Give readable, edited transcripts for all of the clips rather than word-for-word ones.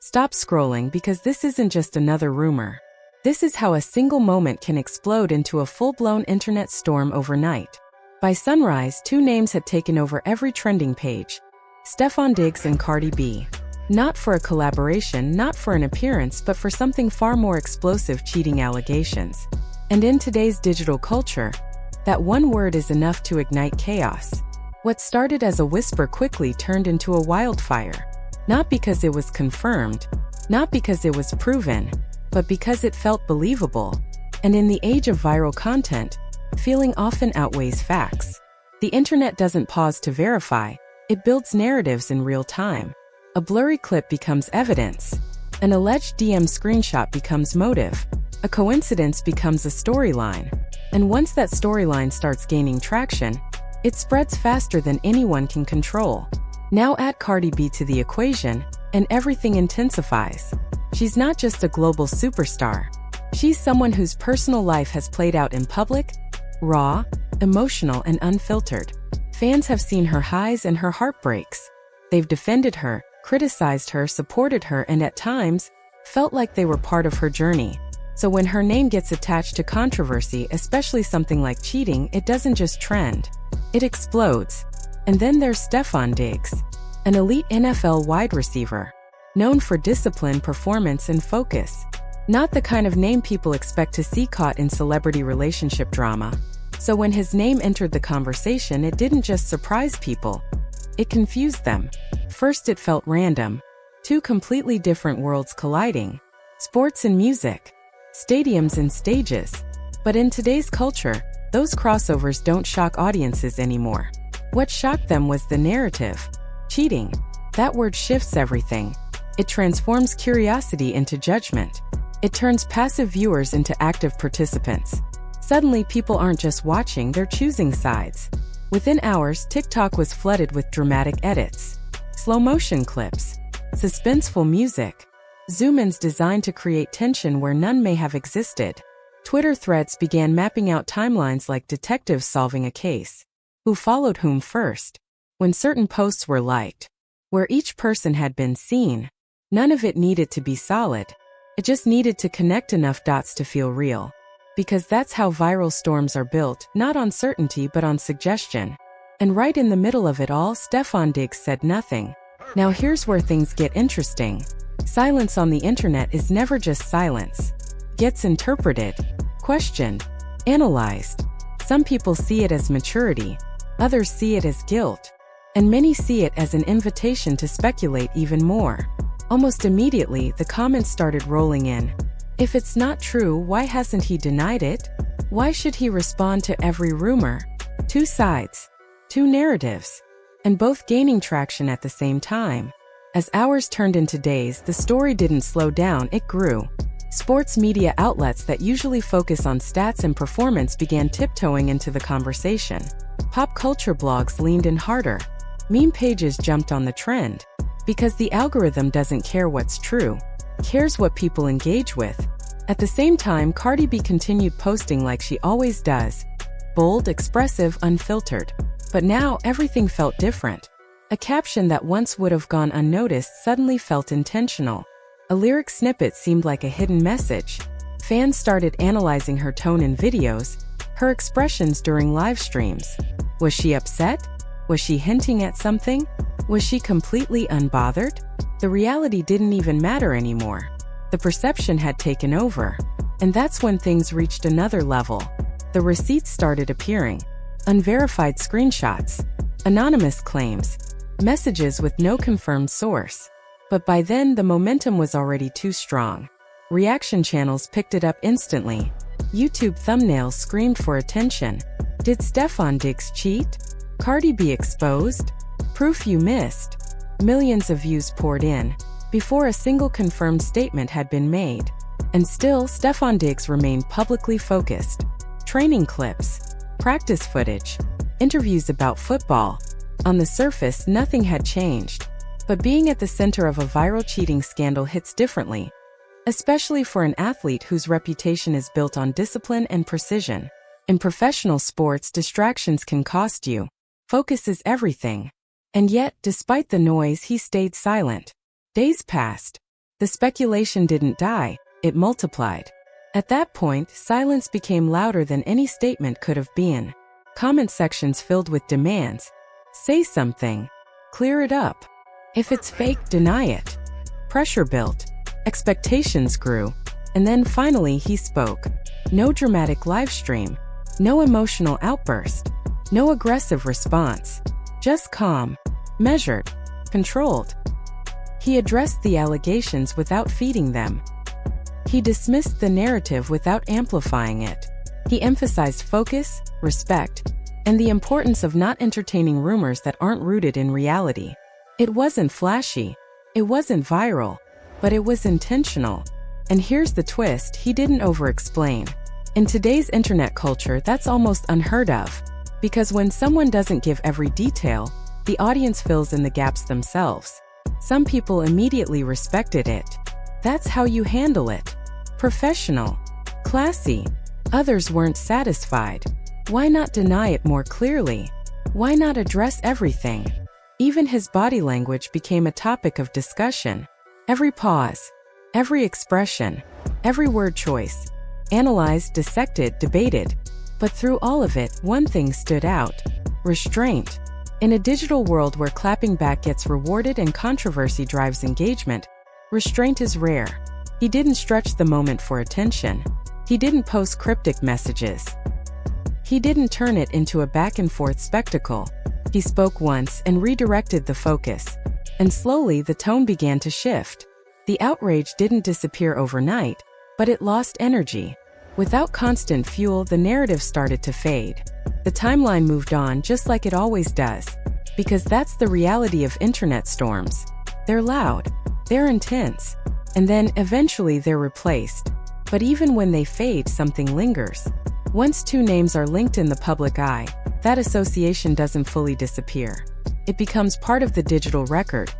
Stop scrolling because this isn't just another rumor. This is how a single moment can explode into a full-blown internet storm overnight. By sunrise, two names had taken over every trending page: Stefon and Cardi B. Not for a collaboration, not for an appearance, but for something far more explosive: cheating allegations. And in today's digital culture, that one word is enough to ignite chaos. What started as a whisper quickly turned into a wildfire. Not because it was confirmed, not because it was proven, but because it felt believable. And in the age of viral content, feeling often outweighs facts. The internet doesn't pause to verify, it builds narratives in real time. A blurry clip becomes evidence. An alleged DM screenshot becomes motive. A coincidence becomes a storyline. And once that storyline starts gaining traction, it spreads faster than anyone can control. Now add Cardi B to the equation, and everything intensifies. She's not just a global superstar. She's someone whose personal life has played out in public, raw, emotional, and unfiltered. Fans have seen her highs and her heartbreaks. They've defended her, criticized her, supported her, and at times, felt like they were part of her journey. So when her name gets attached to controversy, especially something like cheating, it doesn't just trend. It explodes. And then there's Stefon, an elite NFL wide receiver, known for discipline, performance, and focus. Not the kind of name people expect to see caught in celebrity relationship drama. So when his name entered the conversation, it didn't just surprise people. It confused them. First, it felt random. Two completely different worlds colliding. Sports and music. Stadiums and stages. But in today's culture, those crossovers don't shock audiences anymore. What shocked them was the narrative. Cheating. That word shifts everything. It transforms curiosity into judgment. It turns passive viewers into active participants. Suddenly, people aren't just watching, they're choosing sides. Within hours, TikTok was flooded with dramatic edits, slow-motion clips, suspenseful music, zoom-ins designed to create tension where none may have existed. Twitter threads began mapping out timelines like detectives solving a case. Who followed whom first? When certain posts were liked, where each person had been seen, none of it needed to be solid. It just needed to connect enough dots to feel real. Because that's how viral storms are built, not on certainty but on suggestion. And right in the middle of it all, Stefon said nothing. Now here's where things get interesting. Silence on the internet is never just silence. It gets interpreted, questioned, analyzed. Some people see it as maturity. Others see it as guilt. And many see it as an invitation to speculate even more. Almost immediately, the comments started rolling in. If it's not true, why hasn't he denied it? Why should he respond to every rumor? Two sides, two narratives, and both gaining traction at the same time. As hours turned into days, the story didn't slow down, it grew. Sports media outlets that usually focus on stats and performance began tiptoeing into the conversation. Pop culture blogs leaned in harder. Meme pages jumped on the trend. Because the algorithm doesn't care what's true, it cares what people engage with. At the same time, Cardi B continued posting like she always does. Bold, expressive, unfiltered. But now, everything felt different. A caption that once would have gone unnoticed suddenly felt intentional. A lyric snippet seemed like a hidden message. Fans started analyzing her tone in videos, her expressions during live streams. Was she upset? Was she hinting at something? Was she completely unbothered? The reality didn't even matter anymore. The perception had taken over. And that's when things reached another level. The receipts started appearing. Unverified screenshots. Anonymous claims. Messages with no confirmed source. But by then, the momentum was already too strong. Reaction channels picked it up instantly. YouTube thumbnails screamed for attention. Did Stefon cheat? Cardi B exposed? Proof you missed. Millions of views poured in, before a single confirmed statement had been made. And still, Stefon remained publicly focused. Training clips, practice footage, interviews about football. On the surface, nothing had changed. But being at the center of a viral cheating scandal hits differently, especially for an athlete whose reputation is built on discipline and precision. In professional sports, distractions can cost you. Focus is everything. And yet, despite the noise, he stayed silent. Days passed. The speculation didn't die, it multiplied. At that point, silence became louder than any statement could have been. Comment sections filled with demands. Say something. Clear it up. If it's fake, deny it. Pressure built. Expectations grew. And then finally he spoke. No dramatic live stream. No emotional outburst. No aggressive response. Just calm. Measured. Controlled. He addressed the allegations without feeding them. He dismissed the narrative without amplifying it. He emphasized focus, respect, and the importance of not entertaining rumors that aren't rooted in reality. It wasn't flashy. It wasn't viral. But it was intentional. And here's the twist, he didn't over-explain. In today's internet culture, that's almost unheard of. Because when someone doesn't give every detail, the audience fills in the gaps themselves. Some people immediately respected it. That's how you handle it. Professional. Classy. Others weren't satisfied. Why not deny it more clearly? Why not address everything? Even his body language became a topic of discussion. Every pause, every expression, every word choice, analyzed, dissected, debated. But through all of it, one thing stood out. Restraint. In a digital world where clapping back gets rewarded and controversy drives engagement, restraint is rare. He didn't stretch the moment for attention. He didn't post cryptic messages. He didn't turn it into a back-and-forth spectacle. He spoke once and redirected the focus. And slowly the tone began to shift. The outrage didn't disappear overnight, but it lost energy. Without constant fuel, the narrative started to fade. The timeline moved on just like it always does. Because that's the reality of internet storms. They're loud. They're intense. And then, eventually, they're replaced. But even when they fade, something lingers. Once two names are linked in the public eye, that association doesn't fully disappear. It becomes part of the digital record.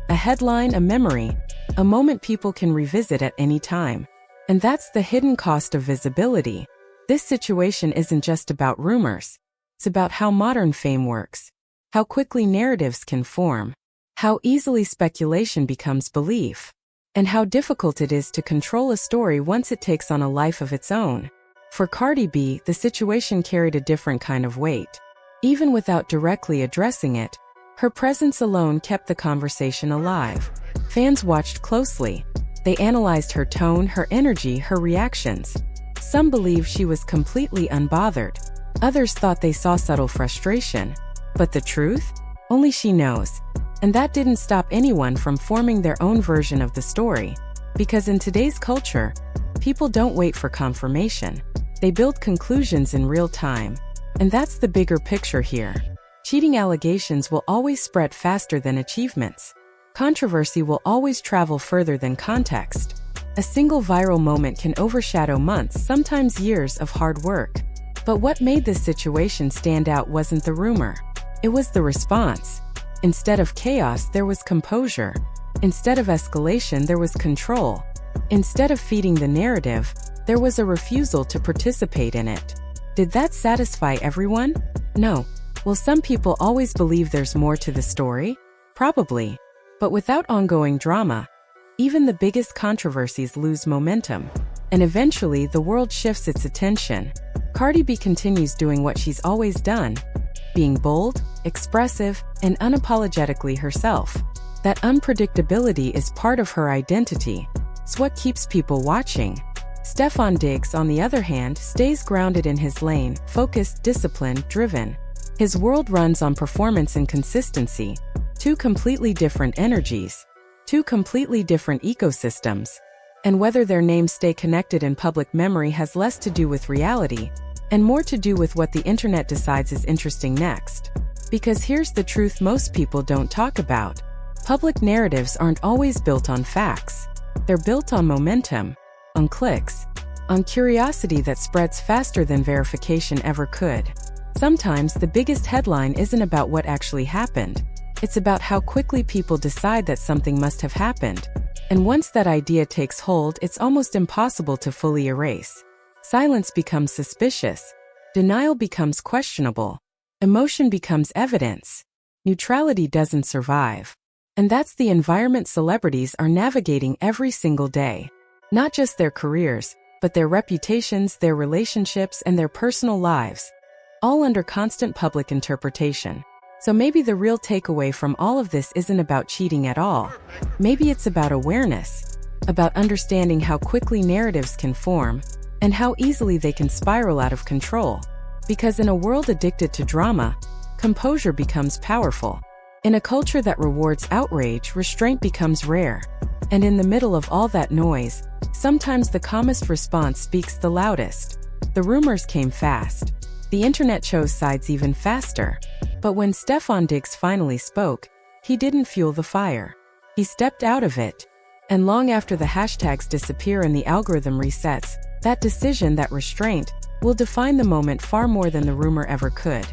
A headline, a memory, a moment people can revisit at any time. And that's the hidden cost of visibility. This situation isn't just about rumors. It's about how modern fame works, how quickly narratives can form, how easily speculation becomes belief, and how difficult it is to control a story once it takes on a life of its own. For Cardi B, the situation carried a different kind of weight. Even without directly addressing it, her presence alone kept the conversation alive. Fans watched closely. They analyzed her tone, her energy, her reactions. Some believed she was completely unbothered. Others thought they saw subtle frustration. But the truth? Only she knows. And that didn't stop anyone from forming their own version of the story. Because in today's culture, people don't wait for confirmation. They build conclusions in real time. And that's the bigger picture here. Cheating allegations will always spread faster than achievements. Controversy will always travel further than context. A single viral moment can overshadow months, sometimes years of hard work. But what made this situation stand out wasn't the rumor. It was the response. Instead of chaos, there was composure. Instead of escalation, there was control. Instead of feeding the narrative, there was a refusal to participate in it. Did that satisfy everyone? No. Will some people always believe there's more to the story? Probably. But without ongoing drama, even the biggest controversies lose momentum. And eventually, the world shifts its attention. Cardi B continues doing what she's always done, being bold, expressive, and unapologetically herself. That unpredictability is part of her identity. It's what keeps people watching. Stefon Diggs, on the other hand, stays grounded in his lane, focused, disciplined, driven. His world runs on performance and consistency. Two completely different energies. Two completely different ecosystems. And whether their names stay connected in public memory has less to do with reality, and more to do with what the internet decides is interesting next. Because here's the truth most people don't talk about. Public narratives aren't always built on facts. They're built on momentum, on clicks, on curiosity that spreads faster than verification ever could. Sometimes the biggest headline isn't about what actually happened. It's about how quickly people decide that something must have happened. And once that idea takes hold, it's almost impossible to fully erase. Silence becomes suspicious. Denial becomes questionable. Emotion becomes evidence. Neutrality doesn't survive. And that's the environment celebrities are navigating every single day. Not just their careers, but their reputations, their relationships, and their personal lives, all under constant public interpretation. So maybe the real takeaway from all of this isn't about cheating at all. Maybe it's about awareness, about understanding how quickly narratives can form, and how easily they can spiral out of control. Because in a world addicted to drama, composure becomes powerful. In a culture that rewards outrage, restraint becomes rare. And in the middle of all that noise, sometimes the calmest response speaks the loudest. The rumors came fast. The internet chose sides even faster. But when Stefon finally spoke, he didn't fuel the fire. He stepped out of it. And long after the hashtags disappear and the algorithm resets, that decision, that restraint, will define the moment far more than the rumor ever could.